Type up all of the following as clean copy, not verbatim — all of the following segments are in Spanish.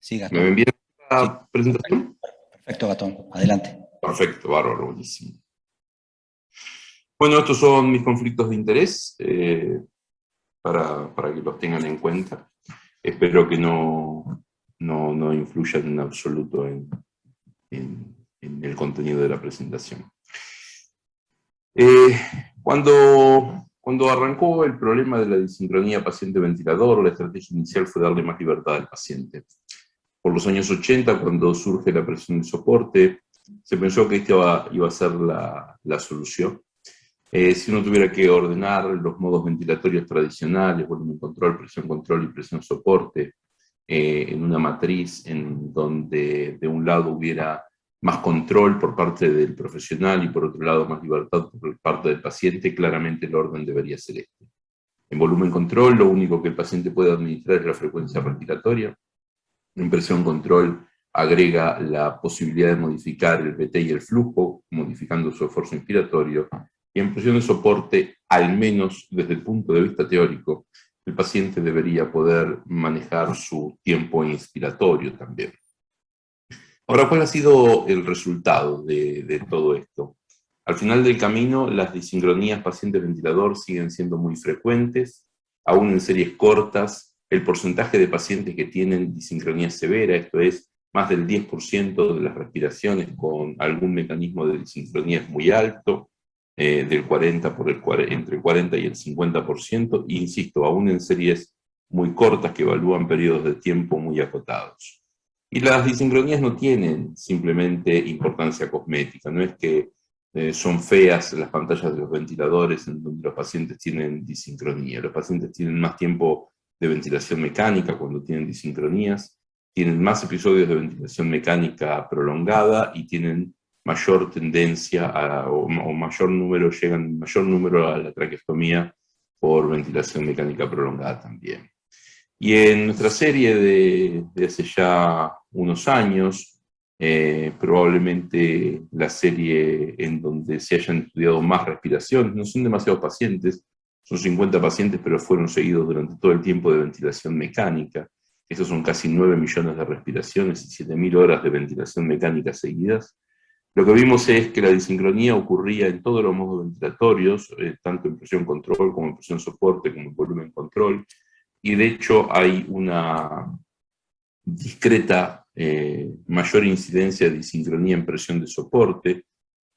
Sí, ¿Me ven Gastón. bien Sí, la presentación? perfecto, Gastón. Adelante. Perfecto, bárbaro, buenísimo. Bueno, estos son mis conflictos de interés, para que los tengan en cuenta. Espero que no influyan en absoluto en el contenido de la presentación. Eh, cuando arrancó el problema de la disincronía paciente-ventilador, la estrategia inicial fue darle más libertad al paciente. Por los años 80, cuando surge la presión de soporte, se pensó que esta iba a ser la solución. Si uno tuviera que ordenar los modos ventilatorios tradicionales, volumen control y presión soporte, en una matriz en donde de un lado hubiera más control por parte del profesional y por otro lado más libertad por parte del paciente, claramente el orden debería ser este. En volumen control, lo único que el paciente puede administrar es la frecuencia respiratoria. En presión control agrega la posibilidad de modificar el VT y el flujo, modificando su esfuerzo inspiratorio. Y en presión de soporte, al menos desde el punto de vista teórico, el paciente debería poder manejar su tiempo inspiratorio también. Ahora, ¿cuál ha sido el resultado de todo esto? Al final del camino, las disincronías paciente-ventilador siguen siendo muy frecuentes, aún en series cortas. El porcentaje de pacientes que tienen disincronía severa, esto es, más del 10% de las respiraciones con algún mecanismo de disincronía es muy alto, del 40 entre el 40 y el 50%, e insisto, aún en series muy cortas que evalúan periodos de tiempo muy acotados. Y las disincronías no tienen simplemente importancia cosmética, no es que son feas las pantallas de los ventiladores en donde los pacientes tienen disincronía. Los pacientes tienen más tiempo de ventilación mecánica cuando tienen disincronías, tienen más episodios de ventilación mecánica prolongada y tienen mayor tendencia o mayor número, llegan mayor número a la traqueostomía por ventilación mecánica prolongada también. Y en nuestra serie de hace ya unos años, probablemente la serie en donde se hayan estudiado más respiraciones, no son demasiados pacientes, son 50 pacientes, pero fueron seguidos durante todo el tiempo de ventilación mecánica. Esos son casi 9 millones de respiraciones y 7.000 horas de ventilación mecánica seguidas. Lo que vimos es que la disincronía ocurría en todos los modos ventilatorios, tanto en presión control como en presión soporte, como en volumen control, y de hecho hay una discreta mayor incidencia de disincronía en presión de soporte.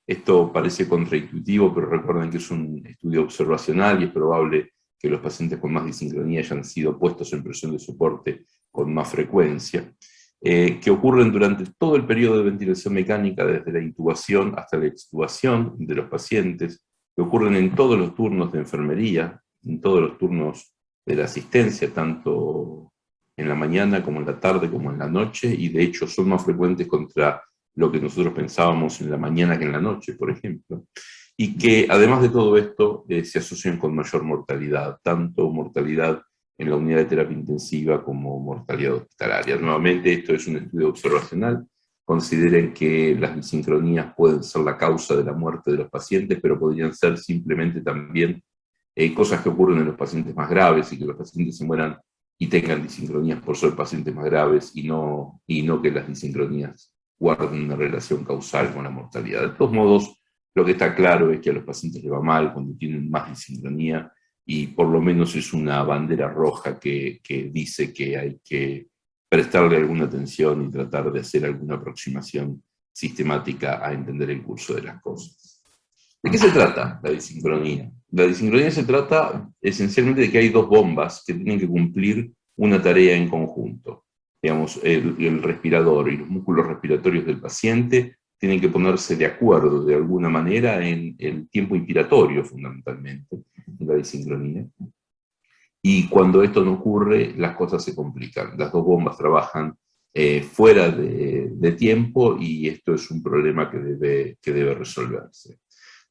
Esto parece contraintuitivo, pero recuerden que es un estudio observacional y es probable que los pacientes con más disincronía hayan sido puestos en presión de soporte con más frecuencia, que ocurren durante todo el periodo de ventilación mecánica, desde la intubación hasta la extubación de los pacientes, que ocurren en todos los turnos de enfermería, en todos los turnos de la asistencia, tanto en la mañana como en la tarde como en la noche, y de hecho son más frecuentes contra lo que nosotros pensábamos en la mañana que en la noche, por ejemplo, y que además de todo esto se asocian con mayor mortalidad, tanto mortalidad en la unidad de terapia intensiva como mortalidad hospitalaria. Nuevamente, esto es un estudio observacional. Consideren que las disincronías pueden ser la causa de la muerte de los pacientes, pero podrían ser simplemente también cosas que ocurren en los pacientes más graves y que los pacientes se mueran y tengan disincronías por ser pacientes más graves y no que las disincronías guarden una relación causal con la mortalidad. De todos modos, lo que está claro es que a los pacientes les va mal cuando tienen más disincronía y por lo menos es una bandera roja que dice que hay que prestarle alguna atención y tratar de hacer alguna aproximación sistemática a entender el curso de las cosas. ¿De qué se trata la disincronía? La disincronía se trata esencialmente de que hay dos bombas que tienen que cumplir una tarea en conjunto. Digamos, el respirador y los músculos respiratorios del paciente tienen que ponerse de acuerdo de alguna manera en el tiempo inspiratorio, fundamentalmente, en la disincronía. Y cuando esto no ocurre, las cosas se complican. Las dos bombas trabajan fuera de tiempo y esto es un problema que debe resolverse.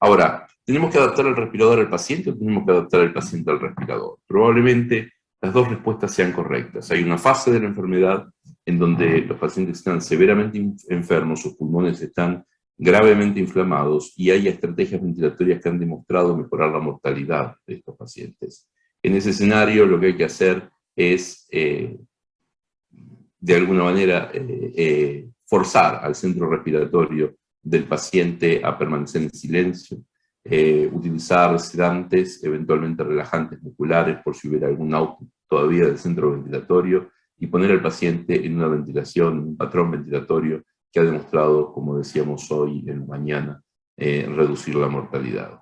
Ahora, ¿tenemos que adaptar el respirador al paciente o tenemos que adaptar al paciente al respirador? Probablemente las dos respuestas sean correctas. Hay una fase de la enfermedad en donde los pacientes están severamente enfermos, sus pulmones están gravemente inflamados y hay estrategias ventilatorias que han demostrado mejorar la mortalidad de estos pacientes. En ese escenario lo que hay que hacer es de alguna manera, forzar al centro respiratorio del paciente a permanecer en silencio, utilizar sedantes, eventualmente relajantes musculares, por si hubiera algún output todavía del centro ventilatorio, y poner al paciente en una ventilación, un patrón ventilatorio que ha demostrado, como decíamos hoy en la mañana, reducir la mortalidad.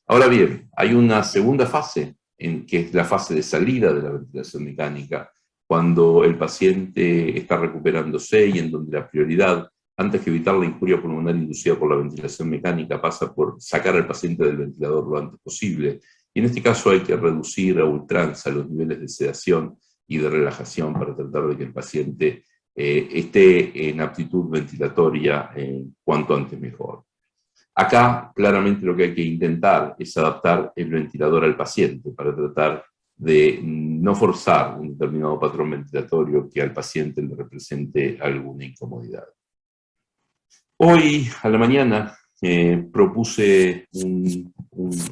Ahora bien, hay una segunda fase, que es la fase de salida de la ventilación mecánica, cuando el paciente está recuperándose y en donde la prioridad, antes que evitar la injuria pulmonar inducida por la ventilación mecánica, pasa por sacar al paciente del ventilador lo antes posible. Y en este caso hay que reducir a ultranza los niveles de sedación y de relajación para tratar de que el paciente esté en aptitud ventilatoria cuanto antes mejor. Acá, claramente, lo que hay que intentar es adaptar el ventilador al paciente para tratar de no forzar un determinado patrón ventilatorio que al paciente le represente alguna incomodidad. Hoy, a la mañana, propuse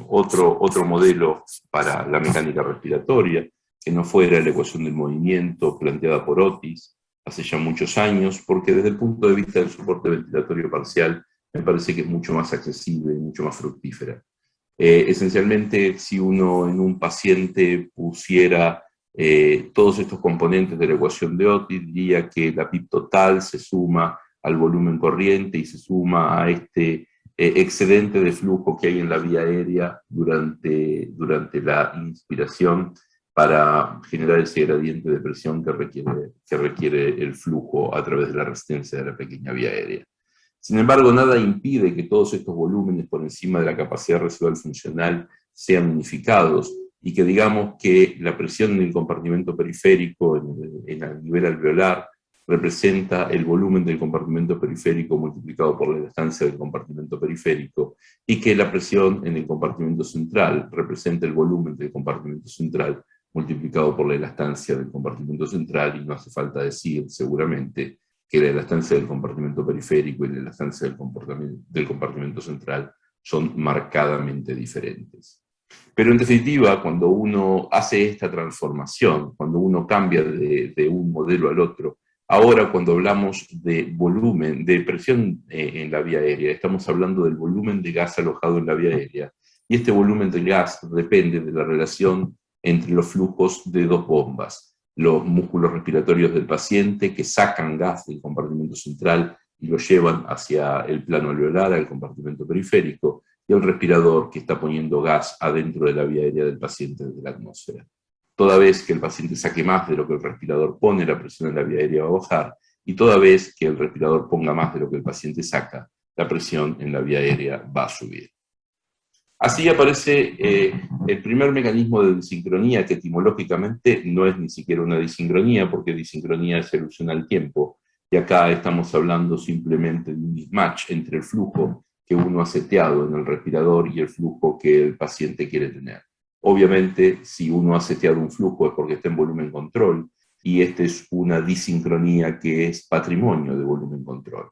otro modelo para la mecánica respiratoria, que no fuera la ecuación del movimiento planteada por Otis hace ya muchos años, porque desde el punto de vista del soporte ventilatorio parcial, me parece que es mucho más accesible y mucho más fructífera. Esencialmente, si uno en un paciente pusiera todos estos componentes de la ecuación de Otis, diría que la PIB total se suma al volumen corriente y se suma a este excedente de flujo que hay en la vía aérea durante la inspiración para generar ese gradiente de presión que requiere el flujo a través de la resistencia de la pequeña vía aérea. Sin embargo, nada impide que todos estos volúmenes por encima de la capacidad residual funcional sean unificados y que digamos que la presión en el compartimento periférico, en el nivel alveolar, representa el volumen del compartimento periférico multiplicado por la elastancia del compartimento periférico, y que la presión en el compartimento central representa el volumen del compartimento central multiplicado por la elastancia del compartimento central, y no hace falta decir seguramente que la elastancia del compartimento periférico y la elastancia del compartimento central son marcadamente diferentes. Pero en definitiva, cuando uno hace esta transformación, cuando uno cambia de un modelo al otro, ahora cuando hablamos de volumen, de presión en la vía aérea, estamos hablando del volumen de gas alojado en la vía aérea, y este volumen de gas depende de la relación entre los flujos de dos bombas: los músculos respiratorios del paciente, que sacan gas del compartimento central y lo llevan hacia el plano alveolar, al compartimento periférico, y el respirador, que está poniendo gas adentro de la vía aérea del paciente desde la atmósfera. Toda vez que el paciente saque más de lo que el respirador pone, la presión en la vía aérea va a bajar, y toda vez que el respirador ponga más de lo que el paciente saca, la presión en la vía aérea va a subir. Así aparece el primer mecanismo de disincronía, que etimológicamente no es ni siquiera una disincronía, porque disincronía es alusión al tiempo, y acá estamos hablando simplemente de un mismatch entre el flujo que uno ha seteado en el respirador y el flujo que el paciente quiere tener. Obviamente, si uno ha seteado un flujo es porque está en volumen control, y esta es una disincronía que es patrimonio de volumen control.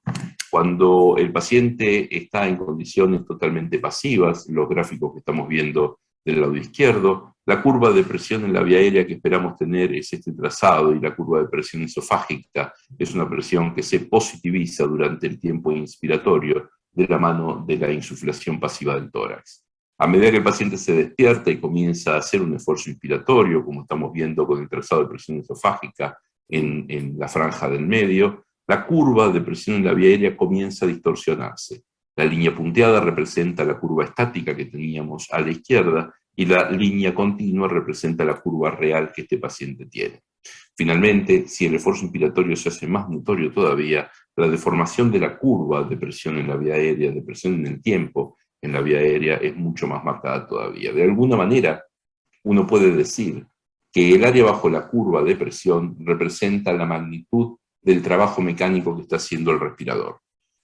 Cuando el paciente está en condiciones totalmente pasivas, los gráficos que estamos viendo del lado izquierdo, la curva de presión en la vía aérea que esperamos tener es este trazado, y la curva de presión esofágica es una presión que se positiviza durante el tiempo inspiratorio de la mano de la insuflación pasiva del tórax. A medida que el paciente se despierta y comienza a hacer un esfuerzo inspiratorio, como estamos viendo con el trazado de presión esofágica en la franja del medio, la curva de presión en la vía aérea comienza a distorsionarse. La línea punteada representa la curva estática que teníamos a la izquierda, y la línea continua representa la curva real que este paciente tiene. Finalmente, si el esfuerzo inspiratorio se hace más notorio todavía, la deformación de la curva de presión en la vía aérea, de presión en el tiempo en la vía aérea, es mucho más marcada todavía. De alguna manera, uno puede decir que el área bajo la curva de presión representa la magnitud del trabajo mecánico que está haciendo el respirador.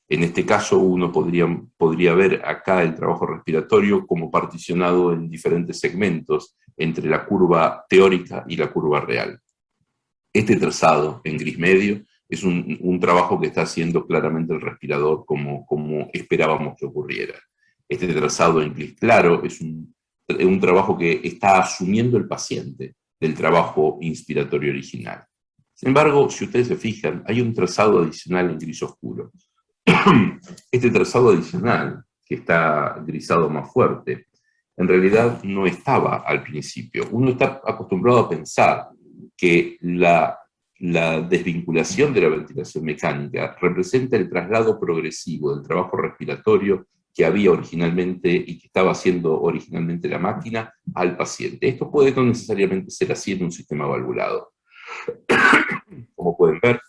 En este caso, uno podría ver acá el trabajo respiratorio como particionado en diferentes segmentos entre la curva teórica y la curva real. Este trazado en gris medio es un trabajo que está haciendo claramente el respirador como esperábamos que ocurriera. Este trazado en gris claro es un trabajo que está asumiendo el paciente del trabajo inspiratorio original. Sin embargo, si ustedes se fijan, hay un trazado adicional en gris oscuro. Este trazado adicional, que está grisado más fuerte, en realidad no estaba al principio. Uno está acostumbrado a pensar que la desvinculación de la ventilación mecánica representa el traslado progresivo del trabajo respiratorio que había originalmente y que estaba haciendo originalmente la máquina al paciente. Esto puede no necesariamente ser así en un sistema valvulado. Como pueden ver,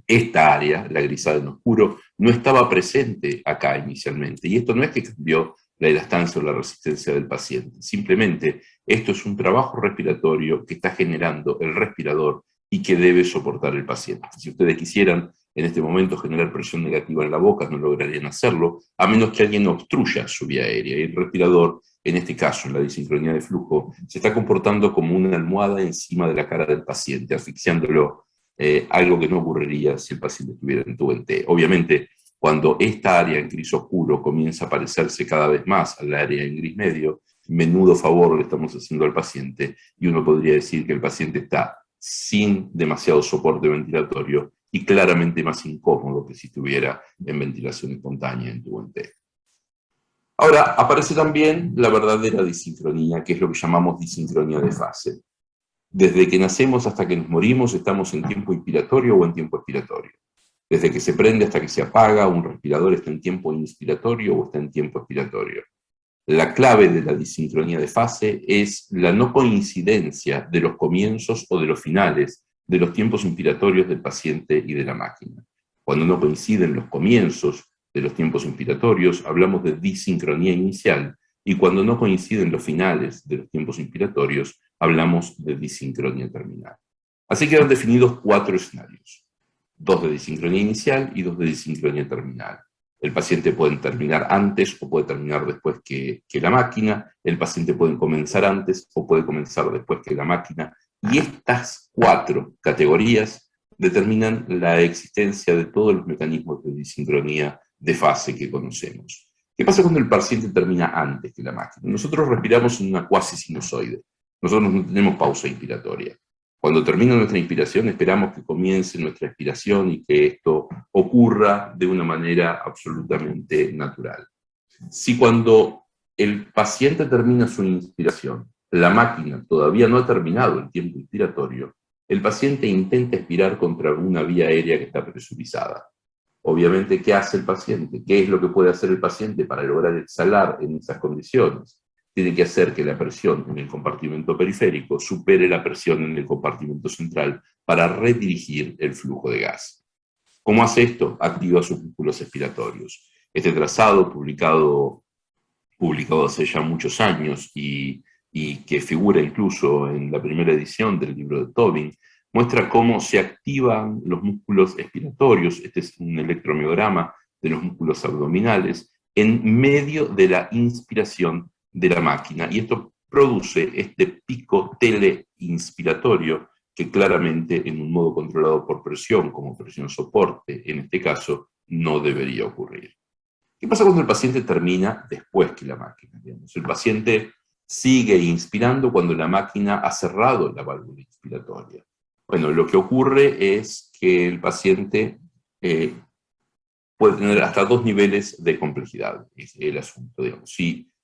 esta área, la grisada en oscuro, no estaba presente acá inicialmente. Y esto no es que cambió la elastancia o la resistencia del paciente. Simplemente, esto es un trabajo respiratorio que está generando el respirador y que debe soportar el paciente. Si ustedes quisieran en este momento generar presión negativa en la boca, no lograrían hacerlo, a menos que alguien obstruya su vía aérea. Y el respirador, en este caso, en la disincronía de flujo, se está comportando como una almohada encima de la cara del paciente, asfixiándolo, algo que no ocurriría si el paciente estuviera en tubo en T. Obviamente, cuando esta área en gris oscuro comienza a parecerse cada vez más al área en gris medio, menudo favor le estamos haciendo al paciente, y uno podría decir que el paciente está sin demasiado soporte ventilatorio y claramente más incómodo que si estuviera en ventilación espontánea en tubo en T. Ahora, aparece también la verdadera disincronía, que es lo que llamamos disincronía de fase. Desde que nacemos hasta que nos morimos estamos en tiempo inspiratorio o en tiempo expiratorio. Desde que se prende hasta que se apaga, un respirador está en tiempo inspiratorio o está en tiempo expiratorio. La clave de la disincronía de fase es la no coincidencia de los comienzos o de los finales de los tiempos inspiratorios del paciente y de la máquina. Cuando no coinciden los comienzos de los tiempos inspiratorios, hablamos de disincronía inicial, y cuando no coinciden los finales de los tiempos inspiratorios, hablamos de disincronía terminal. Así quedan definidos 4 escenarios: 2 de disincronía inicial y 2 de disincronía terminal. El paciente puede terminar antes o puede terminar después que la máquina, el paciente puede comenzar antes o puede comenzar después que la máquina, y estas 4 categorías determinan la existencia de todos los mecanismos de disincronía de fase que conocemos. ¿Qué pasa cuando el paciente termina antes que la máquina? Nosotros respiramos en una cuasi sinusoide. Nosotros no tenemos pausa inspiratoria. Cuando termina nuestra inspiración, esperamos que comience nuestra expiración y que esto ocurra de una manera absolutamente natural. Si cuando el paciente termina su inspiración, la máquina todavía no ha terminado el tiempo inspiratorio, el paciente intenta expirar contra una vía aérea que está presurizada. Obviamente, ¿qué hace el paciente? ¿Qué es lo que puede hacer el paciente para lograr exhalar en esas condiciones? Tiene que hacer que la presión en el compartimento periférico supere la presión en el compartimento central para redirigir el flujo de gas. ¿Cómo hace esto? Activa sus músculos expiratorios. Este trazado, publicado hace ya muchos años y que figura incluso en la primera edición del libro de Tobin, muestra cómo se activan los músculos expiratorios. Este es un electromiograma de los músculos abdominales en medio de la inspiración de la máquina, y esto produce este pico teleinspiratorio que claramente en un modo controlado por presión, como presión soporte, en este caso, no debería ocurrir. ¿Qué pasa cuando el paciente termina después que la máquina? Digamos? El paciente sigue inspirando cuando la máquina ha cerrado la válvula inspiratoria. Bueno, lo que ocurre es que el paciente puede tener hasta 2 niveles de complejidad, es el asunto, digamos.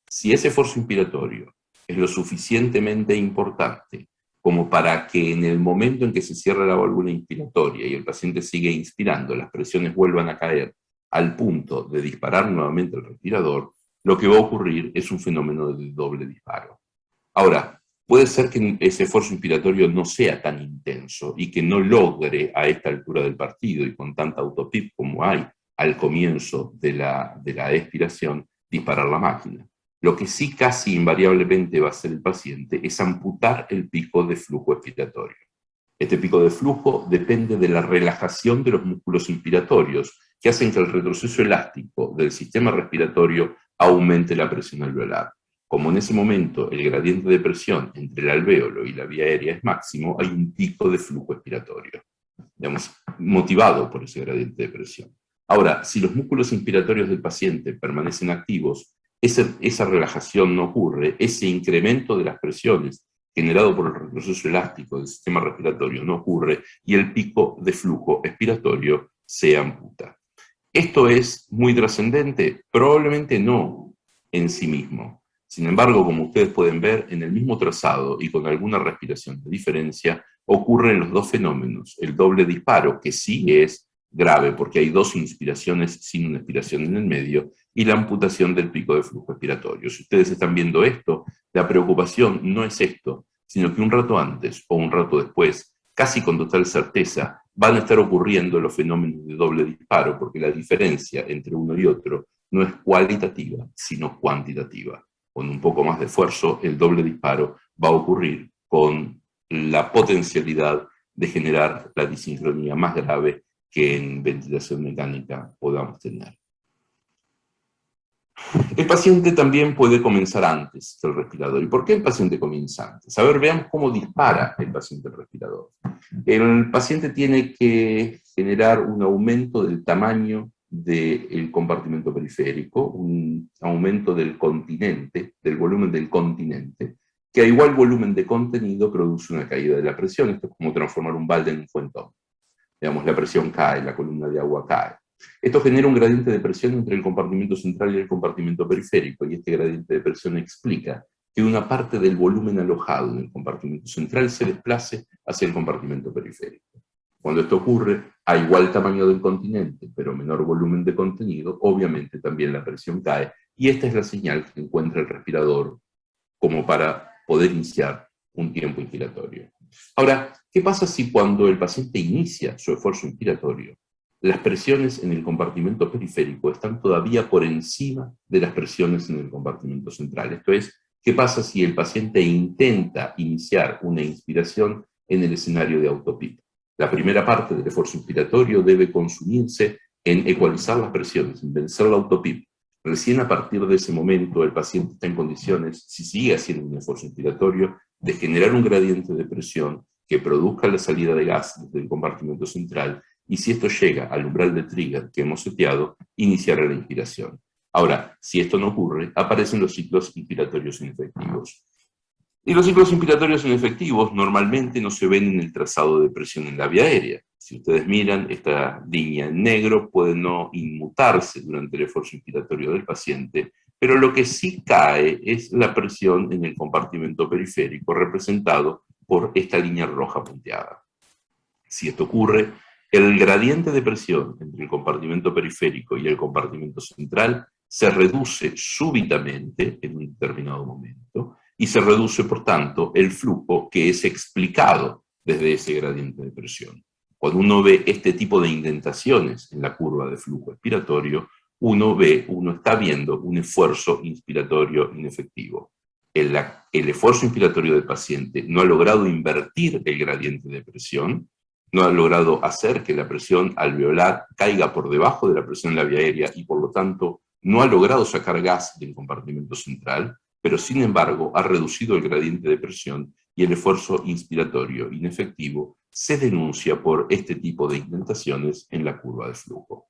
Si ese esfuerzo inspiratorio es lo suficientemente importante como para que en el momento en que se cierra la válvula inspiratoria y el paciente sigue inspirando, las presiones vuelvan a caer al punto de disparar nuevamente el respirador, lo que va a ocurrir es un fenómeno de doble disparo. Ahora, puede ser que ese esfuerzo inspiratorio no sea tan intenso y que no logre a esta altura del partido y con tanta autopip como hay al comienzo de la expiración, disparar la máquina. Lo que sí casi invariablemente va a hacer el paciente es amputar el pico de flujo expiratorio. Este pico de flujo depende de la relajación de los músculos inspiratorios, que hacen que el retroceso elástico del sistema respiratorio aumente la presión alveolar. Como en ese momento el gradiente de presión entre el alvéolo y la vía aérea es máximo, hay un pico de flujo expiratorio, digamos, motivado por ese gradiente de presión. Ahora, si los músculos inspiratorios del paciente permanecen activos, esa relajación no ocurre, ese incremento de las presiones generado por el retroceso elástico del sistema respiratorio no ocurre y el pico de flujo expiratorio se amputa. ¿Esto es muy trascendente? Probablemente no en sí mismo. Sin embargo, como ustedes pueden ver, en el mismo trazado y con alguna respiración de diferencia, ocurren los dos fenómenos. El doble disparo, que sí es grave porque hay dos inspiraciones sin una expiración en el medio, y la amputación del pico de flujo expiratorio. Si ustedes están viendo esto, la preocupación no es esto, sino que un rato antes o un rato después, casi con total certeza, van a estar ocurriendo los fenómenos de doble disparo, porque la diferencia entre uno y otro no es cualitativa, sino cuantitativa. Con un poco más de esfuerzo, el doble disparo va a ocurrir con la potencialidad de generar la disincronía más grave que en ventilación mecánica podamos tener. El paciente también puede comenzar antes que el respirador. ¿Y por qué el paciente comienza antes? A ver, veamos cómo dispara el paciente el respirador. El paciente tiene que generar un aumento del tamaño del compartimento periférico, un aumento del continente, del volumen del continente, que a igual volumen de contenido produce una caída de la presión. Esto es como transformar un balde en un fuentón. Digamos, la presión cae, la columna de agua cae. Esto genera un gradiente de presión entre el compartimento central y el compartimento periférico, y este gradiente de presión explica que una parte del volumen alojado en el compartimento central se desplace hacia el compartimento periférico. Cuando esto ocurre, a igual tamaño del continente, pero menor volumen de contenido, obviamente también la presión cae, y esta es la señal que encuentra el respirador como para poder iniciar un tiempo inspiratorio. Ahora, ¿qué pasa si cuando el paciente inicia su esfuerzo inspiratorio, las presiones en el compartimento periférico están todavía por encima de las presiones en el compartimento central? Esto es, ¿qué pasa si el paciente intenta iniciar una inspiración en el escenario de autopip? La primera parte del esfuerzo inspiratorio debe consumirse en ecualizar las presiones, en vencer la autopip. Recién a partir de ese momento el paciente está en condiciones, si sigue haciendo un esfuerzo inspiratorio, de generar un gradiente de presión que produzca la salida de gas desde el compartimento central, y si esto llega al umbral de trigger que hemos seteado, iniciará la inspiración. Ahora, si esto no ocurre, aparecen los ciclos inspiratorios inefectivos. Y los ciclos inspiratorios inefectivos normalmente no se ven en el trazado de presión en la vía aérea. Si ustedes miran, esta línea en negro puede no inmutarse durante el esfuerzo inspiratorio del paciente, pero lo que sí cae es la presión en el compartimento periférico, representado por esta línea roja punteada. Si esto ocurre, el gradiente de presión entre el compartimento periférico y el compartimento central se reduce súbitamente en un determinado momento, y se reduce, por tanto, el flujo que es explicado desde ese gradiente de presión. Cuando uno ve este tipo de indentaciones en la curva de flujo expiratorio, uno está viendo un esfuerzo inspiratorio inefectivo. El esfuerzo inspiratorio del paciente no ha logrado invertir el gradiente de presión, no ha logrado hacer que la presión alveolar caiga por debajo de la presión en la vía aérea, y por lo tanto no ha logrado sacar gas del compartimento central, pero sin embargo ha reducido el gradiente de presión, y el esfuerzo inspiratorio inefectivo se denuncia por este tipo de indentaciones en la curva de flujo.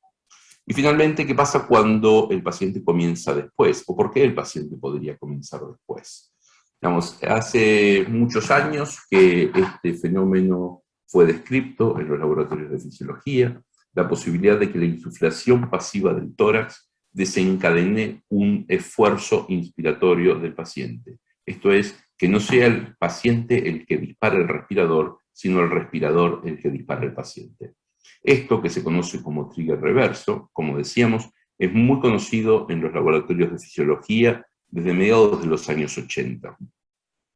Y finalmente, ¿qué pasa cuando el paciente comienza después? ¿O por qué el paciente podría comenzar después? Digamos, hace muchos años que este fenómeno fue descrito en los laboratorios de fisiología, la posibilidad de que la insuflación pasiva del tórax desencadene un esfuerzo inspiratorio del paciente. Esto es, que no sea el paciente el que dispara el respirador, sino el respirador el que dispara el paciente. Esto, que se conoce como trigger reverso, como decíamos, es muy conocido en los laboratorios de fisiología desde mediados de los años 80.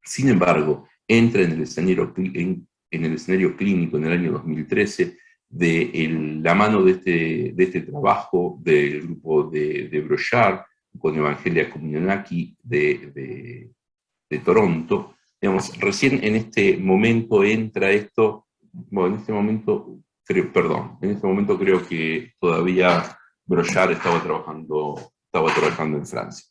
Sin embargo, entra en el escenario clínico en el año 2013 de la mano de este trabajo del grupo de Brochard con Evangelia Kominanaki de Toronto. Digamos, recién en este momento entra esto, bueno, en este momento creo que todavía Brochard estaba trabajando en Francia.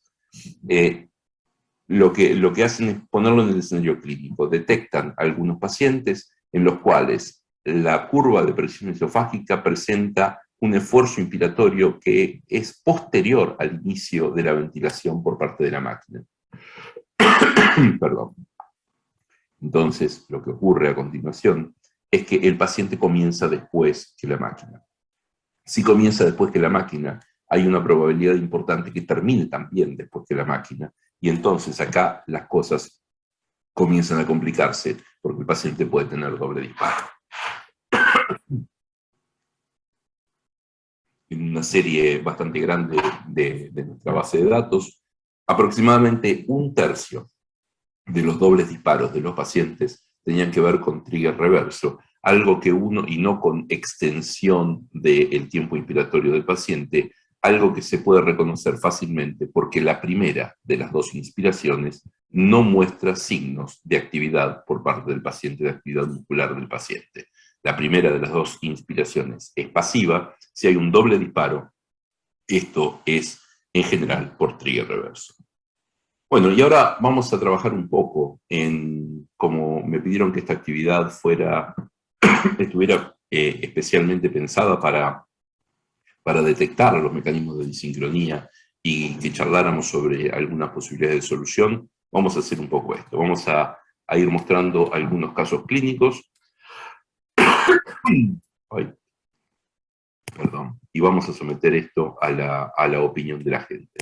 Lo que hacen es ponerlo en el escenario clínico. Detectan algunos pacientes en los cuales la curva de presión esofágica presenta un esfuerzo inspiratorio que es posterior al inicio de la ventilación por parte de la máquina. Perdón. Entonces, lo que ocurre a continuación es que el paciente comienza después que la máquina. Si comienza después que la máquina, hay una probabilidad importante que termine también después que la máquina, y entonces acá las cosas comienzan a complicarse, porque el paciente puede tener doble disparo. En una serie bastante grande de nuestra base de datos, aproximadamente 1/3 de los dobles disparos de los pacientes tenían que ver con trigger reverso, algo que y no con extensión del tiempo inspiratorio del paciente, algo que se puede reconocer fácilmente porque la primera de las dos inspiraciones no muestra signos de actividad por parte del paciente, de actividad muscular del paciente. La primera de las dos inspiraciones es pasiva. Si hay un doble disparo, esto es en general por trigger reverso. Bueno, y ahora vamos a trabajar un poco en, como me pidieron que esta actividad estuviera especialmente pensada para detectar los mecanismos de disincronía y que charláramos sobre algunas posibilidades de solución, vamos a hacer un poco esto. Vamos a ir mostrando algunos casos clínicos. Ay, perdón. Y vamos a someter esto a la opinión de la gente.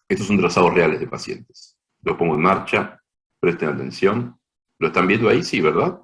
Estos son trazados reales de pacientes. Los pongo en marcha, presten atención. ¿Lo están viendo ahí? Sí, ¿verdad?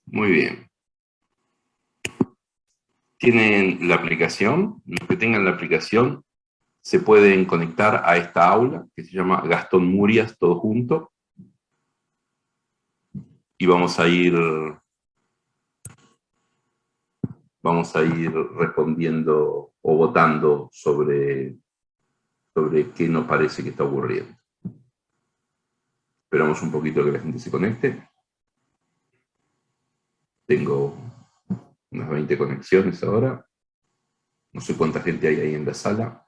Muy bien. Tienen la aplicación. Los que tengan la aplicación se pueden conectar a esta aula que se llama Gastón Murias, todo junto. Y vamos a ir respondiendo o votando sobre qué nos parece que está ocurriendo. Esperamos un poquito que la gente se conecte. Tengo unas 20 conexiones ahora. No sé cuánta gente hay ahí en la sala.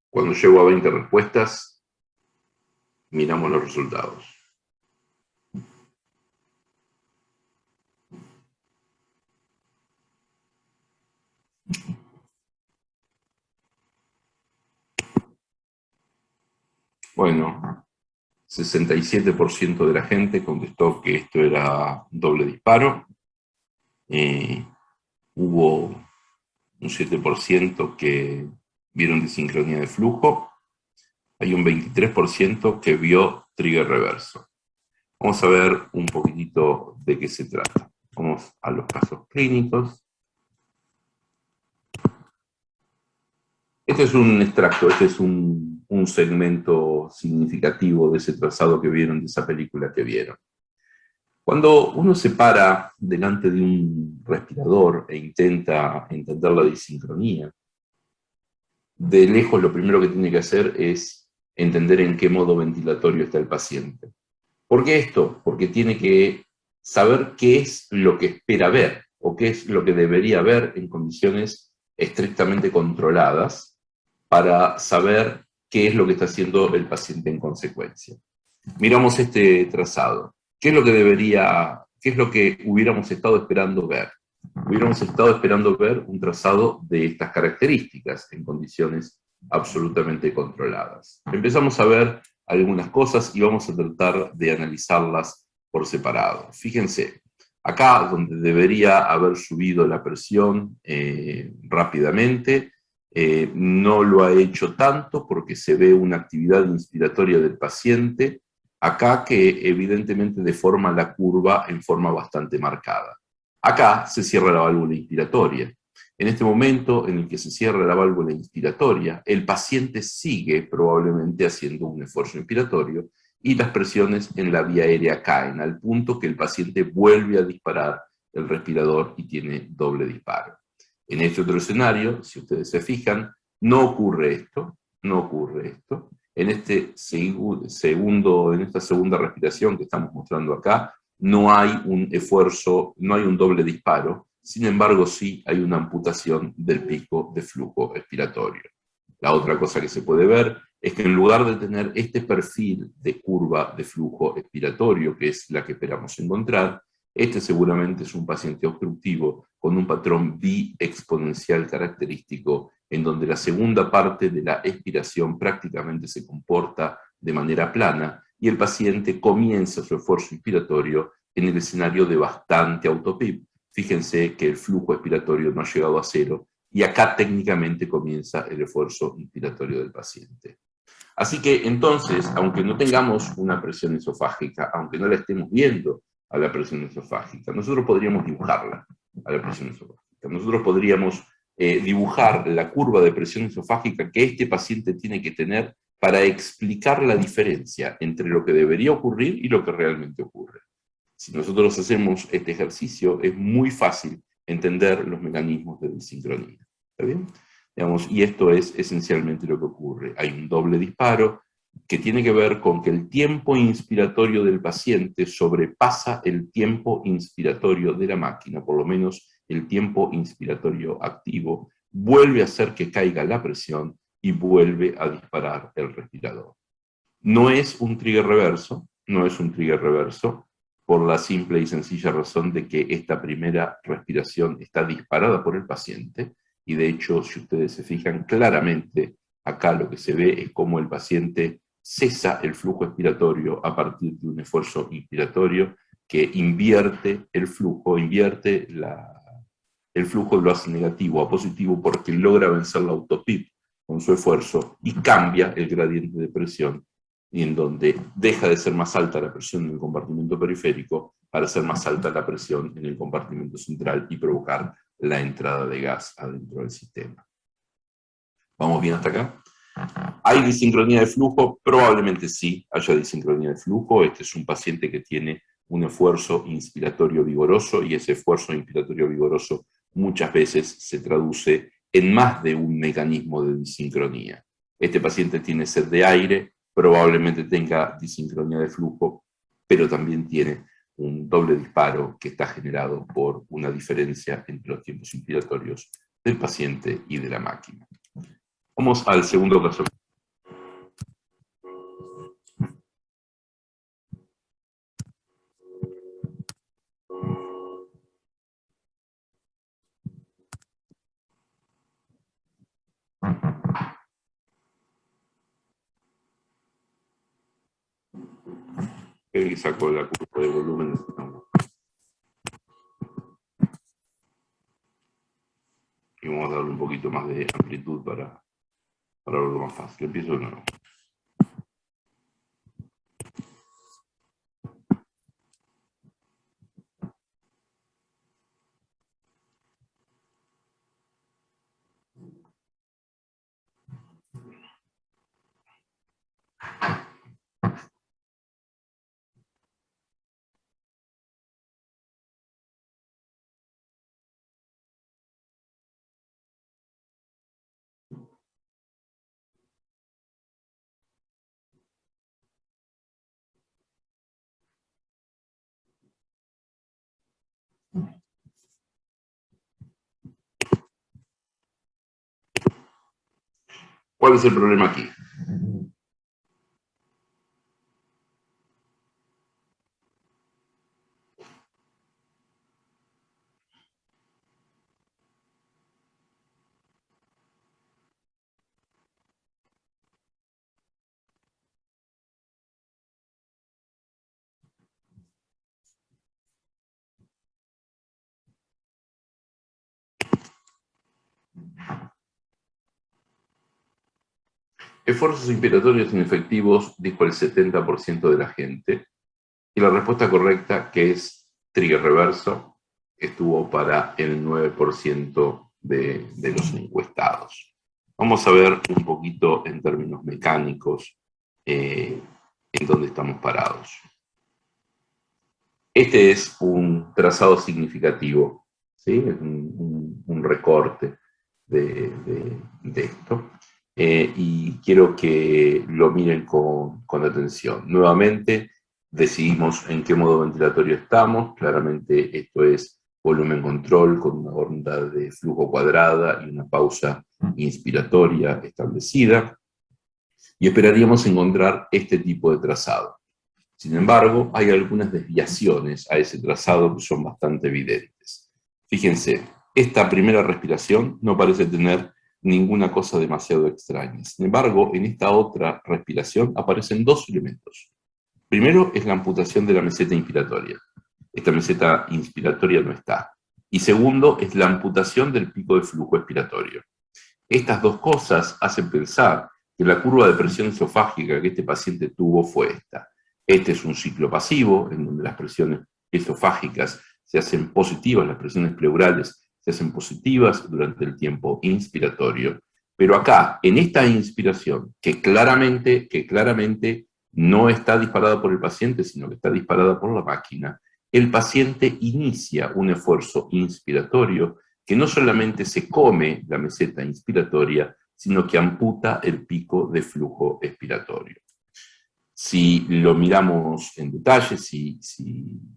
Cuando llego a 20 respuestas, miramos los resultados. Bueno, 67% de la gente contestó que esto era doble disparo. Hubo un 7% que vieron disincronía de flujo. Hay un 23% que vio trigger reverso. Vamos a ver un poquitito de qué se trata. Vamos a los casos clínicos. Este es un extracto, este es un segmento significativo de ese trazado que vieron, de esa película que vieron. Cuando uno se para delante de un respirador e intenta entender la disincronía, de lejos lo primero que tiene que hacer es entender en qué modo ventilatorio está el paciente. ¿Por qué esto? Porque tiene que saber qué es lo que espera ver, o qué es lo que debería ver en condiciones estrictamente controladas, para saber qué es lo que está haciendo el paciente en consecuencia. Miramos este trazado. ¿Qué es lo que hubiéramos estado esperando ver? Hubiéramos estado esperando ver un trazado de estas características en condiciones absolutamente controladas. Empezamos a ver algunas cosas y vamos a tratar de analizarlas por separado. Fíjense, acá donde debería haber subido la presión rápidamente, no lo ha hecho tanto porque se ve una actividad inspiratoria del paciente acá que evidentemente deforma la curva en forma bastante marcada. Acá se cierra la válvula inspiratoria. En este momento en el que se cierra la válvula inspiratoria, el paciente sigue probablemente haciendo un esfuerzo inspiratorio y las presiones en la vía aérea caen al punto que el paciente vuelve a disparar el respirador y tiene doble disparo. En este otro escenario, si ustedes se fijan, no ocurre esto, no ocurre esto. En esta segunda respiración que estamos mostrando acá, no hay un esfuerzo, no hay un doble disparo, sin embargo sí hay una amputación del pico de flujo expiratorio. La otra cosa que se puede ver es que en lugar de tener este perfil de curva de flujo expiratorio, que es la que esperamos encontrar, este seguramente es un paciente obstructivo con un patrón bi-exponencial característico, en donde la segunda parte de la expiración prácticamente se comporta de manera plana y el paciente comienza su esfuerzo inspiratorio en el escenario de bastante autopip. Fíjense que el flujo expiratorio no ha llegado a cero y acá técnicamente comienza el esfuerzo inspiratorio del paciente. Así que entonces, aunque no tengamos una presión esofágica, aunque no la estemos viendo a la presión esofágica, nosotros podríamos dibujarla a la presión esofágica. Nosotros podríamos dibujar la curva de presión esofágica que este paciente tiene que tener para explicar la diferencia entre lo que debería ocurrir y lo que realmente ocurre. Si nosotros hacemos este ejercicio, es muy fácil entender los mecanismos de desincronía. ¿Está bien? Digamos, y esto es esencialmente lo que ocurre. Hay un doble disparo que tiene que ver con que el tiempo inspiratorio del paciente sobrepasa el tiempo inspiratorio de la máquina, por lo menos el tiempo inspiratorio activo, vuelve a hacer que caiga la presión y vuelve a disparar el respirador. No es un trigger reverso, no es un trigger reverso, por la simple y sencilla razón de que esta primera respiración está disparada por el paciente, y de hecho, si ustedes se fijan claramente, acá lo que se ve es cómo el paciente cesa el flujo expiratorio a partir de un esfuerzo inspiratorio que invierte el flujo, el flujo lo hace negativo a positivo porque logra vencer la autopip con su esfuerzo y cambia el gradiente de presión, y en donde deja de ser más alta la presión en el compartimento periférico para ser más alta la presión en el compartimento central y provocar la entrada de gas adentro del sistema. ¿Vamos bien hasta acá? ¿Hay disincronía de flujo? Probablemente sí haya disincronía de flujo. Este es un paciente que tiene un esfuerzo inspiratorio vigoroso y ese esfuerzo inspiratorio vigoroso muchas veces se traduce en más de un mecanismo de disincronía. Este paciente tiene sed de aire, probablemente tenga disincronía de flujo, pero también tiene un doble disparo que está generado por una diferencia entre los tiempos inspiratorios del paciente y de la máquina. Vamos al segundo caso. Y saco la curva de volumen. Y vamos a darle un poquito más de amplitud para verlo más fácil. Empiezo de nuevo. ¿Cuál es el problema aquí? Esfuerzos inspiratorios inefectivos, dijo el 70% de la gente. Y la respuesta correcta, que es trigger reverso, estuvo para el 9% de los encuestados. Vamos a ver un poquito en términos mecánicos en dónde estamos parados. Este es un trazado significativo, ¿sí? Es un recorte de esto. Y quiero que lo miren con atención. Nuevamente, decidimos en qué modo ventilatorio estamos. Claramente esto es volumen control con una onda de flujo cuadrada y una pausa inspiratoria establecida. Y esperaríamos encontrar este tipo de trazado. Sin embargo, hay algunas desviaciones a ese trazado que son bastante evidentes. Fíjense, esta primera respiración no parece tener ninguna cosa demasiado extraña. Sin embargo, en esta otra respiración aparecen dos elementos. Primero es la amputación de la meseta inspiratoria. Esta meseta inspiratoria no está. Y segundo es la amputación del pico de flujo expiratorio. Estas dos cosas hacen pensar que la curva de presión esofágica que este paciente tuvo fue esta. Este es un ciclo pasivo, en donde las presiones esofágicas se hacen positivas, las presiones pleurales se hacen positivas durante el tiempo inspiratorio. Pero acá, en esta inspiración, que claramente no está disparada por el paciente, sino que está disparada por la máquina, el paciente inicia un esfuerzo inspiratorio que no solamente se come la meseta inspiratoria, sino que amputa el pico de flujo expiratorio. Si lo miramos en detalle, si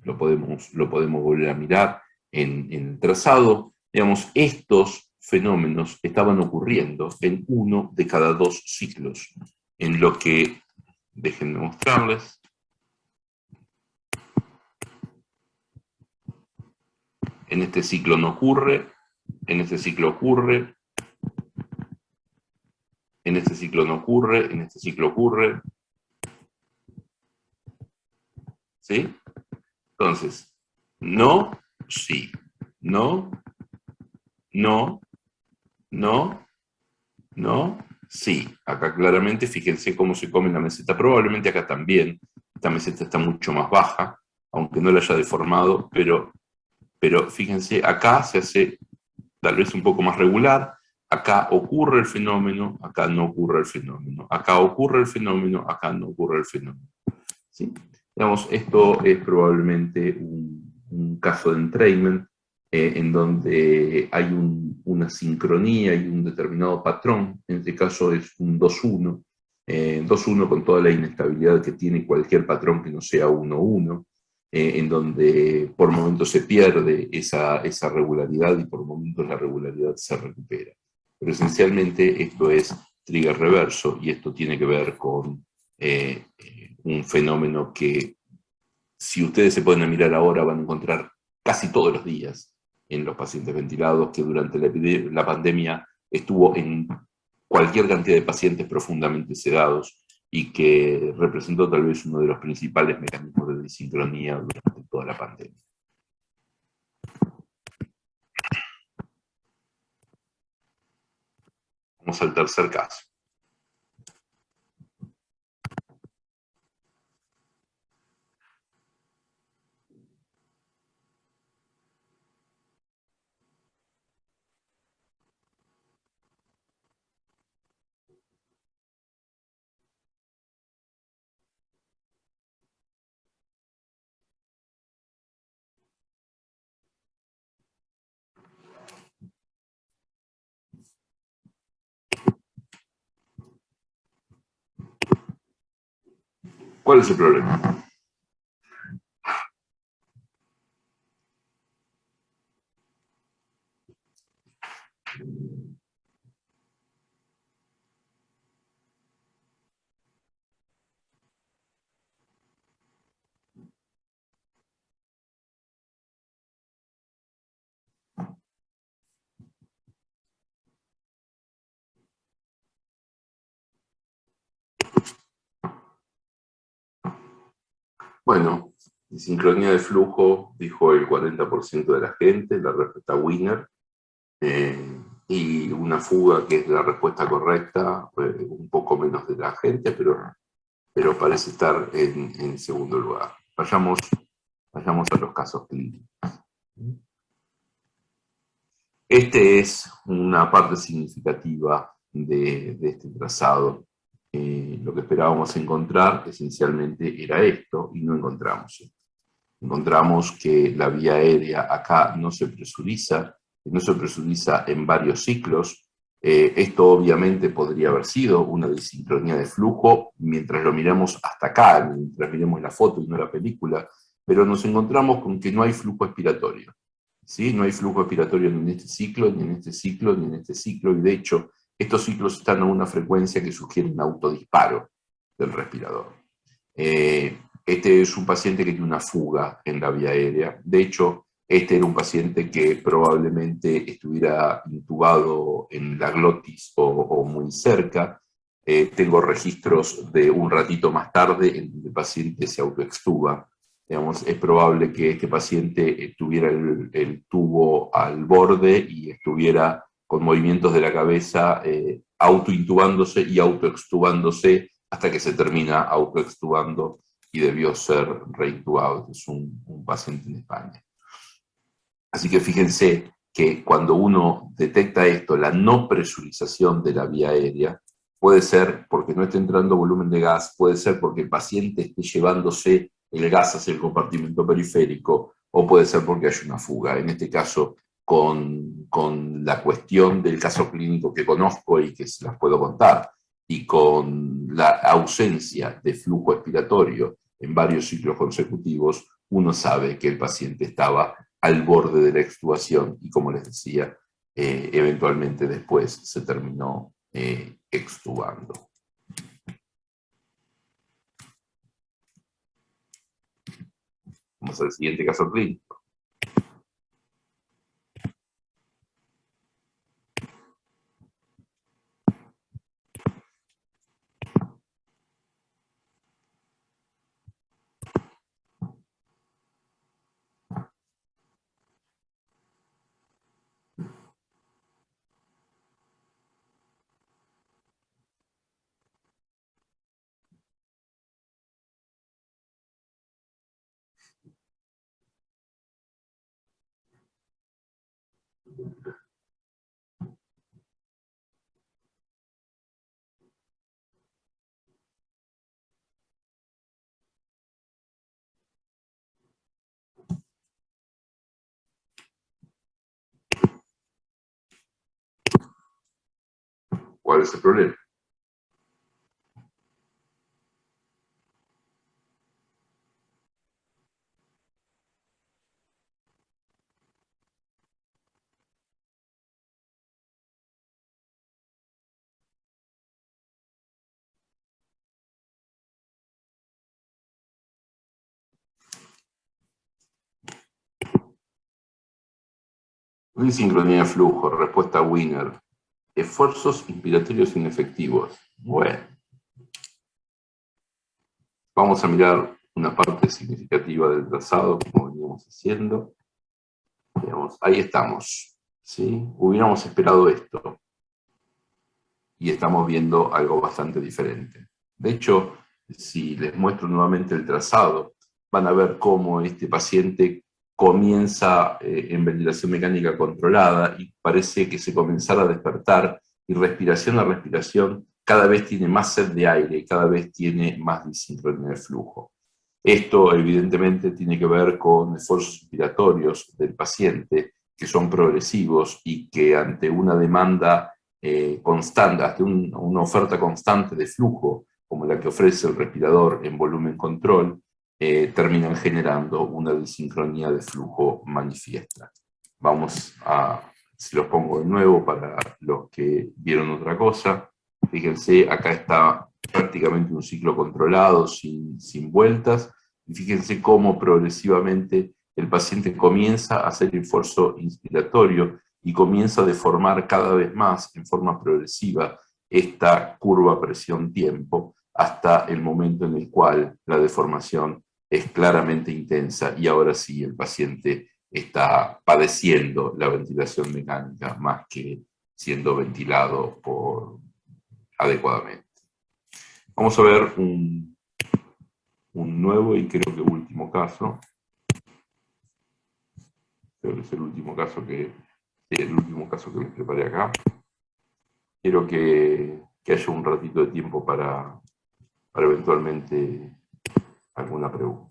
lo podemos volver a mirar en el trazado, digamos, estos fenómenos estaban ocurriendo en 1 de cada 2 ciclos, en lo que, déjenme mostrarles, en este ciclo no ocurre, en este ciclo ocurre, en este ciclo no ocurre, en este ciclo ocurre. ¿Sí? Entonces, no, sí, no, no, no, no, sí. Acá claramente, fíjense cómo se come la meseta. Probablemente acá también. Esta meseta está mucho más baja, aunque no la haya deformado, pero fíjense, acá se hace tal vez un poco más regular. Acá ocurre el fenómeno, acá no ocurre el fenómeno. Acá ocurre el fenómeno, acá no ocurre el fenómeno. ¿Sí? Digamos, esto es probablemente un caso de entrainment en donde hay una sincronía y un determinado patrón. En este caso es un 2-1. 2-1 con toda la inestabilidad que tiene cualquier patrón que no sea 1-1, en donde por momentos se pierde esa regularidad y por momentos la regularidad se recupera. Pero esencialmente esto es trigger reverso y esto tiene que ver con un fenómeno que, si ustedes se ponen a mirar ahora, van a encontrar casi todos los días en los pacientes ventilados, que durante la pandemia estuvo en cualquier cantidad de pacientes profundamente sedados y que representó tal vez uno de los principales mecanismos de desincronía durante toda la pandemia. Vamos al tercer caso. ¿Cuál es el problema? Bueno, sincronía de flujo, dijo el 40% de la gente, la respuesta winner. y una fuga que es la respuesta correcta, un poco menos de la gente, pero parece estar en segundo lugar. Vayamos a los casos clínicos. Este es una parte significativa de este trazado. Lo que esperábamos encontrar esencialmente era esto, y no encontramos esto. Encontramos que la vía aérea acá no se presuriza en varios ciclos. Esto obviamente podría haber sido una desincronía de flujo mientras lo miramos hasta acá, mientras miremos la foto y no la película, pero nos encontramos con que no hay flujo expiratorio. ¿Sí? No hay flujo expiratorio ni en este ciclo, ni en este ciclo, ni en este ciclo, y de hecho estos ciclos están a una frecuencia que sugiere un autodisparo del respirador. Este es un paciente que tiene una fuga en la vía aérea. De hecho, este era un paciente que probablemente estuviera intubado en la glotis o muy cerca. Tengo registros de un ratito más tarde en donde el paciente se autoextuba. Digamos, es probable que este paciente tuviera el tubo al borde y estuviera con movimientos de la cabeza autointubándose y autoextubándose hasta que se termina autoextubando y debió ser reintubado. Es un paciente en España. Así que fíjense que cuando uno detecta esto, la no presurización de la vía aérea, puede ser porque no esté entrando volumen de gas, puede ser porque el paciente esté llevándose el gas hacia el compartimento periférico, o puede ser porque hay una fuga. En este caso, con la cuestión del caso clínico que conozco y que se las puedo contar, y con la ausencia de flujo expiratorio en varios ciclos consecutivos, uno sabe que el paciente estaba al borde de la extubación y, como les decía, eventualmente después se terminó extubando. Vamos al siguiente caso clínico. ¿Cuál es el problema? Una sincronía de flujo, respuesta Wiener. Esfuerzos inspiratorios inefectivos. Bueno, vamos a mirar una parte significativa del trazado, como veníamos haciendo. Digamos, ahí estamos. ¿Sí? Hubiéramos esperado esto. Y estamos viendo algo bastante diferente. De hecho, si les muestro nuevamente el trazado, van a ver cómo este paciente comienza en ventilación mecánica controlada y parece que se comenzara a despertar, y respiración a respiración cada vez tiene más sed de aire y cada vez tiene más disincronía de flujo. Esto evidentemente tiene que ver con esfuerzos inspiratorios del paciente que son progresivos y que ante una demanda constante, ante una oferta constante de flujo, como la que ofrece el respirador en volumen control, terminan generando una desincronía de flujo manifiesta. Vamos a, si los pongo de nuevo para los que vieron otra cosa, fíjense, acá está prácticamente un ciclo controlado, sin vueltas, y fíjense cómo progresivamente el paciente comienza a hacer esfuerzo inspiratorio y comienza a deformar cada vez más en forma progresiva esta curva presión-tiempo hasta el momento en el cual la deformación es claramente intensa y ahora sí el paciente está padeciendo la ventilación mecánica más que siendo ventilado adecuadamente. Vamos a ver un nuevo y creo que último caso. Creo que es el último caso que les preparé acá. Quiero que haya un ratito de tiempo para eventualmente alguna pregunta.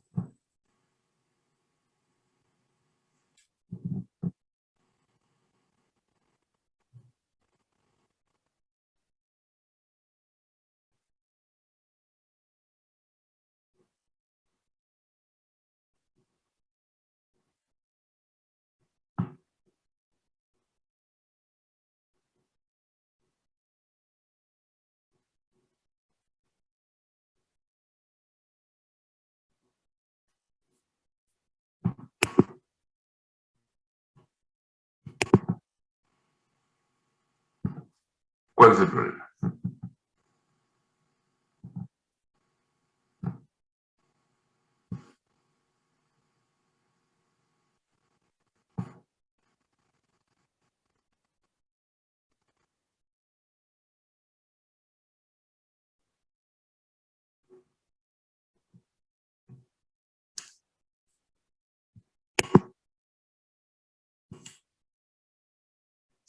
¿Cuál es el problema?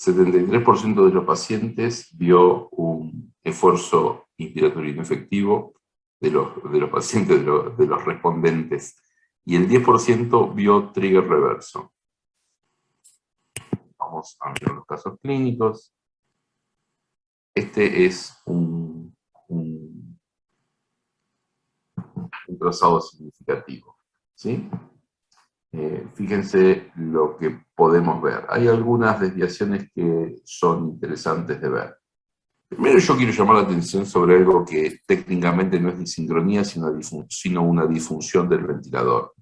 El 73% de los pacientes vio un esfuerzo inspiratorio inefectivo de los pacientes, de los respondentes, y el 10% vio trigger reverso. Vamos a ver los casos clínicos. Este es un trazado significativo, ¿sí? Fíjense lo que podemos ver. Hay algunas desviaciones que son interesantes de ver. Primero yo quiero llamar la atención sobre algo que técnicamente no es disincronía, sino una disfunción del ventilador.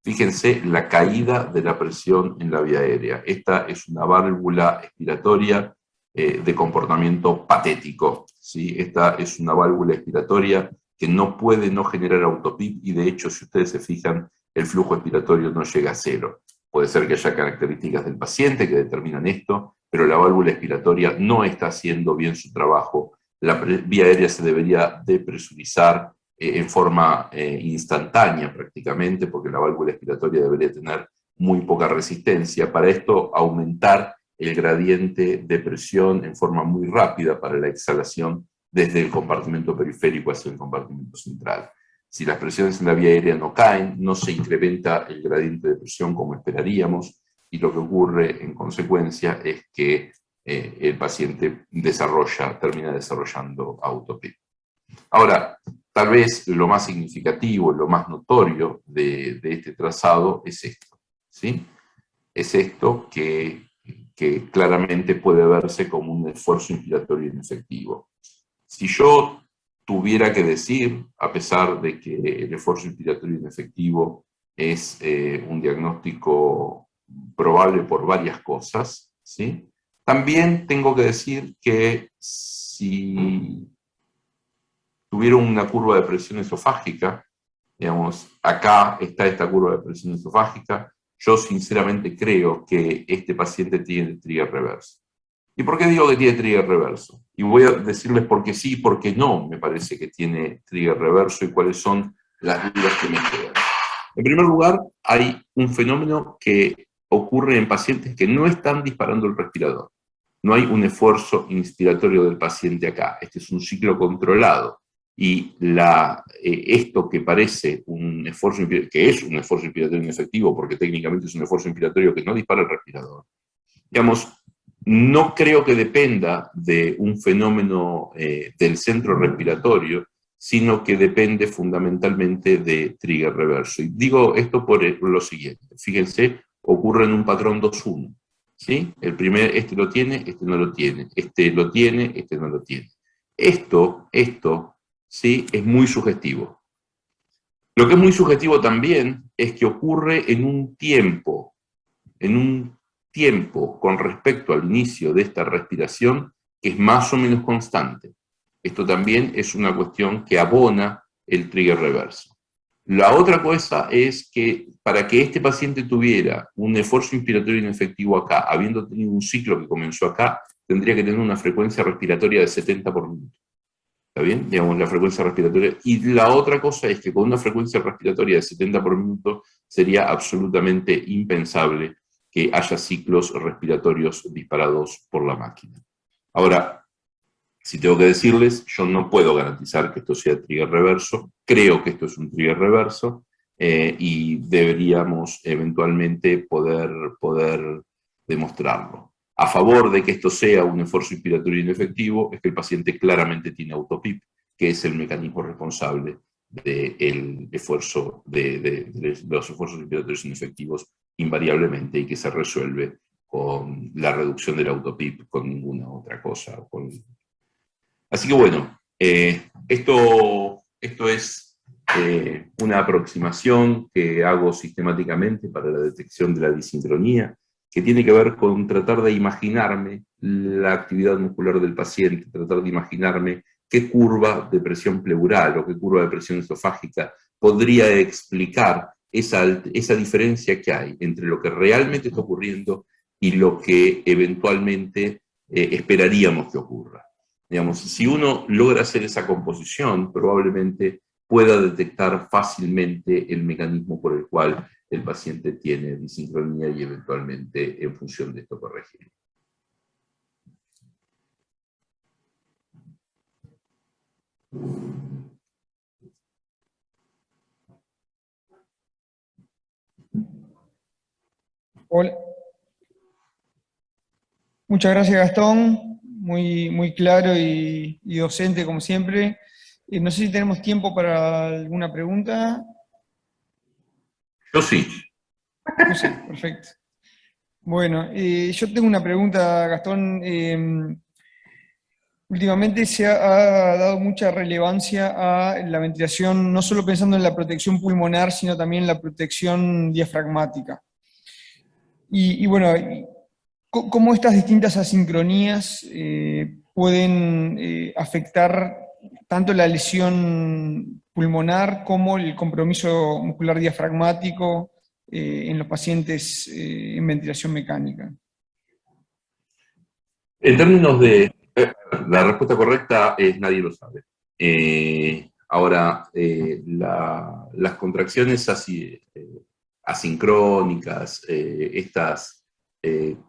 Fíjense la caída de la presión en la vía aérea. Esta es una válvula expiratoria de comportamiento patético, ¿sí? Esta es una válvula expiratoria que no puede no generar autopip, y de hecho, si ustedes se fijan, el flujo expiratorio no llega a cero. Puede ser que haya características del paciente que determinan esto, pero la válvula expiratoria no está haciendo bien su trabajo. La vía aérea se debería depresurizar en forma instantánea prácticamente, porque la válvula expiratoria debería tener muy poca resistencia. Para esto, aumentar el gradiente de presión en forma muy rápida para la exhalación desde el compartimento periférico hacia el compartimento central. Si las presiones en la vía aérea no caen, no se incrementa el gradiente de presión como esperaríamos, y lo que ocurre en consecuencia es que el paciente termina desarrollando autopip. Ahora, tal vez lo más significativo, lo más notorio de este trazado es esto, ¿sí? Es esto que claramente puede verse como un esfuerzo inspiratorio inefectivo. Si yo tuviera que decir, a pesar de que el esfuerzo inspiratorio inefectivo es un diagnóstico probable por varias cosas, ¿sí? También tengo que decir que si tuviera una curva de presión esofágica, digamos, acá está esta curva de presión esofágica, yo sinceramente creo que este paciente tiene trigger reverso. ¿Y por qué digo que tiene trigger reverso? Y voy a decirles por qué sí y por qué no me parece que tiene trigger reverso y cuáles son las dudas que me quedan. En primer lugar, hay un fenómeno que ocurre en pacientes que no están disparando el respirador. No hay un esfuerzo inspiratorio del paciente acá. Este es un ciclo controlado. Y esto que parece un esfuerzo, que es un esfuerzo inspiratorio inefectivo, porque técnicamente es un esfuerzo inspiratorio que no dispara el respirador, digamos, no creo que dependa de un fenómeno del centro respiratorio, sino que depende fundamentalmente de trigger reverso. Y digo esto por lo siguiente. Fíjense, ocurre en un patrón 2-1. ¿Sí? Este lo tiene, este no lo tiene. Este lo tiene, este no lo tiene. Esto, ¿sí? Es muy sugestivo. Lo que es muy sugestivo también es que ocurre en un tiempo con respecto al inicio de esta respiración que es más o menos constante. Esto también es una cuestión que abona el trigger reverso. La otra cosa es que para que este paciente tuviera un esfuerzo inspiratorio inefectivo acá, habiendo tenido un ciclo que comenzó acá, tendría que tener una frecuencia respiratoria de 70 por minuto. ¿Está bien? Digamos, la frecuencia respiratoria. Y la otra cosa es que con una frecuencia respiratoria de 70 por minuto sería absolutamente impensable que haya ciclos respiratorios disparados por la máquina. Ahora, si tengo que decirles, yo no puedo garantizar que esto sea trigger reverso, creo que esto es un trigger reverso, y deberíamos eventualmente poder demostrarlo. A favor de que esto sea un esfuerzo inspiratorio inefectivo, es que el paciente claramente tiene autopip, que es el mecanismo responsable del esfuerzo, de los esfuerzos inspiratorios inefectivos invariablemente, y que se resuelve con la reducción del autopip, con ninguna otra cosa. Así que bueno, esto es una aproximación que hago sistemáticamente para la detección de la disincronía, que tiene que ver con tratar de imaginarme la actividad muscular del paciente, tratar de imaginarme qué curva de presión pleural o qué curva de presión esofágica podría explicar esa diferencia que hay entre lo que realmente está ocurriendo y lo que eventualmente esperaríamos que ocurra. Digamos, si uno logra hacer esa composición, probablemente pueda detectar fácilmente el mecanismo por el cual el paciente tiene disincronía y eventualmente en función de esto corregir. Hola. Muchas gracias, Gastón. Muy claro y docente, como siempre. No sé si tenemos tiempo para alguna pregunta. Yo sí. Tú sí, perfecto. Bueno, yo tengo una pregunta, Gastón. Últimamente ha dado mucha relevancia a la ventilación, no solo pensando en la protección pulmonar, sino también en la protección diafragmática. Y bueno, ¿cómo estas distintas asincronías pueden afectar tanto la lesión pulmonar como el compromiso muscular diafragmático en los pacientes en ventilación mecánica? En términos de... la respuesta correcta es nadie lo sabe. Ahora, las contracciones asincrónicas, estas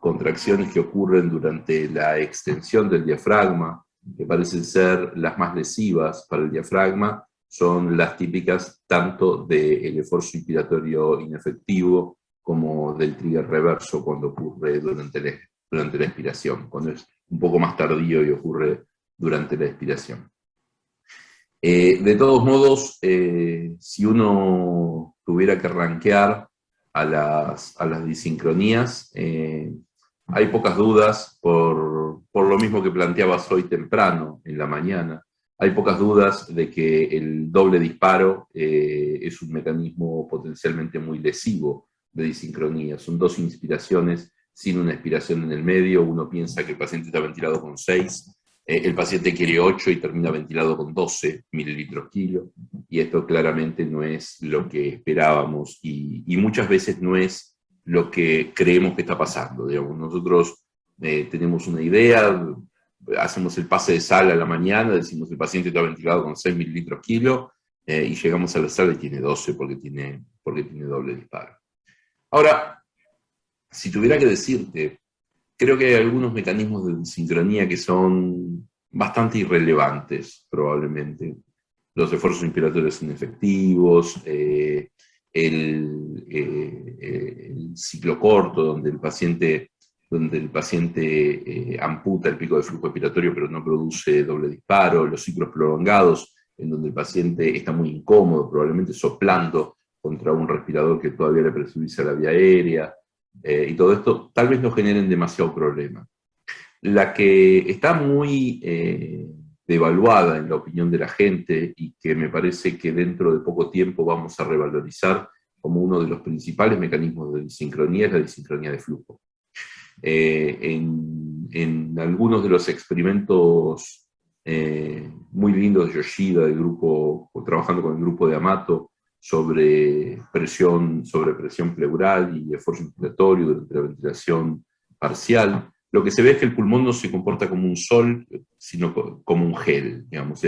contracciones que ocurren durante la extensión del diafragma, que parecen ser las más lesivas para el diafragma, son las típicas tanto del esfuerzo inspiratorio inefectivo como del trigger reverso cuando ocurre durante la expiración, cuando es un poco más tardío y ocurre durante la expiración. De todos modos, si uno tuviera que rankear a las disincronías, hay pocas dudas, por lo mismo que planteabas hoy temprano, en la mañana, hay pocas dudas de que el doble disparo es un mecanismo potencialmente muy lesivo de disincronía. Son dos inspiraciones sin una expiración en el medio. Uno piensa que el paciente está ventilado con 6, el paciente quiere 8 y termina ventilado con 12 mililitros kilo, y esto claramente no es lo que esperábamos y muchas veces no es lo que creemos que está pasando. Digamos, nosotros tenemos una idea, hacemos el pase de sala a la mañana, decimos el paciente está ventilado con 6 mililitros kilo, y llegamos a la sala y tiene 12 porque tiene doble disparo. Ahora, si tuviera que decirte, creo que hay algunos mecanismos de disincronía que son bastante irrelevantes, probablemente. Los esfuerzos inspiratorios inefectivos, el ciclo corto, donde el paciente amputa el pico de flujo expiratorio pero no produce doble disparo, los ciclos prolongados, en donde el paciente está muy incómodo, probablemente soplando contra un respirador que todavía le presuriza la vía aérea, y todo esto tal vez no generen demasiado problema. La que está muy devaluada en la opinión de la gente y que me parece que dentro de poco tiempo vamos a revalorizar como uno de los principales mecanismos de disincronía es la disincronía de flujo. En algunos de los experimentos muy lindos de Yoshida, trabajando con el grupo de Amato, sobre presión pleural y esfuerzo inspiratorio durante la ventilación parcial, lo que se ve es que el pulmón no se comporta como un sol, sino como un gel. Digamos,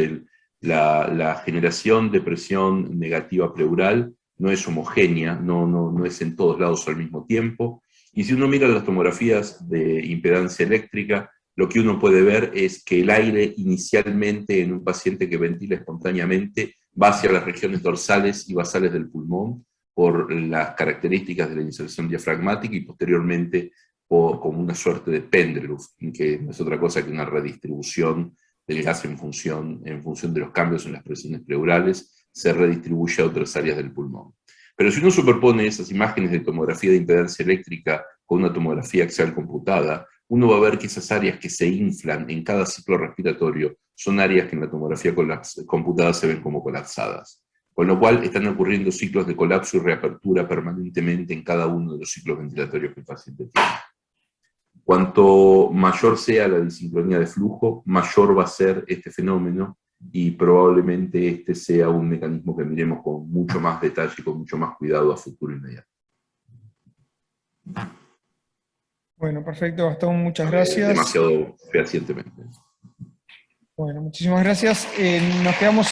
la generación de presión negativa pleural no es homogénea, no es en todos lados al mismo tiempo. Y si uno mira las tomografías de impedancia eléctrica, lo que uno puede ver es que el aire inicialmente en un paciente que ventila espontáneamente va hacia las regiones dorsales y basales del pulmón por las características de la inserción diafragmática y posteriormente como una suerte de péndulo, que no es otra cosa que una redistribución del gas en función de los cambios en las presiones pleurales, se redistribuye a otras áreas del pulmón. Pero si uno superpone esas imágenes de tomografía de impedancia eléctrica con una tomografía axial computada, uno va a ver que esas áreas que se inflan en cada ciclo respiratorio son áreas que en la tomografía computada se ven como colapsadas. Con lo cual están ocurriendo ciclos de colapso y reapertura permanentemente en cada uno de los ciclos ventilatorios que el paciente tiene. Cuanto mayor sea la disincronía de flujo, mayor va a ser este fenómeno y probablemente este sea un mecanismo que miremos con mucho más detalle y con mucho más cuidado a futuro inmediato. Bueno, perfecto, Gastón, muchas gracias. Demasiado fehacientemente. Bueno, muchísimas gracias. Nos quedamos